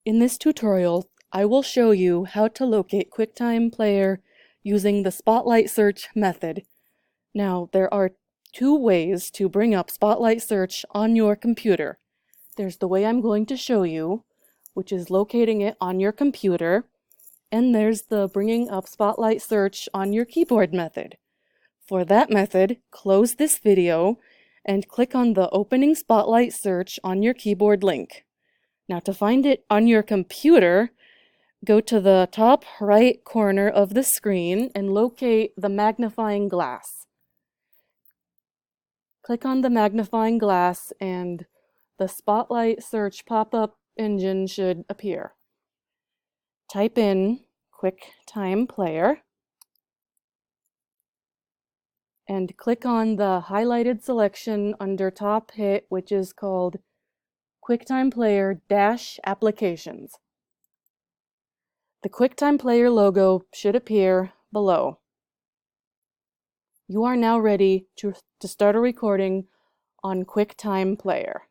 In this tutorial, I will show you how to locate QuickTime Player using the Spotlight Search method. Now, there are two ways to bring up Spotlight Search on your computer. There's the way I'm going to show you, which is locating it on your computer, and there's the bringing up Spotlight Search on your keyboard method. For that method, close this video and click on the Opening Spotlight Search on your keyboard link. Now, to find it on your computer, go to the top right corner of the screen and locate the magnifying glass. Click on the magnifying glass and the Spotlight Search pop-up engine should appear. Type in QuickTime Player and click on the highlighted selection under Top Hit, which is called QuickTime Player Applications. The QuickTime Player logo should appear below. You are now ready to start a recording on QuickTime Player.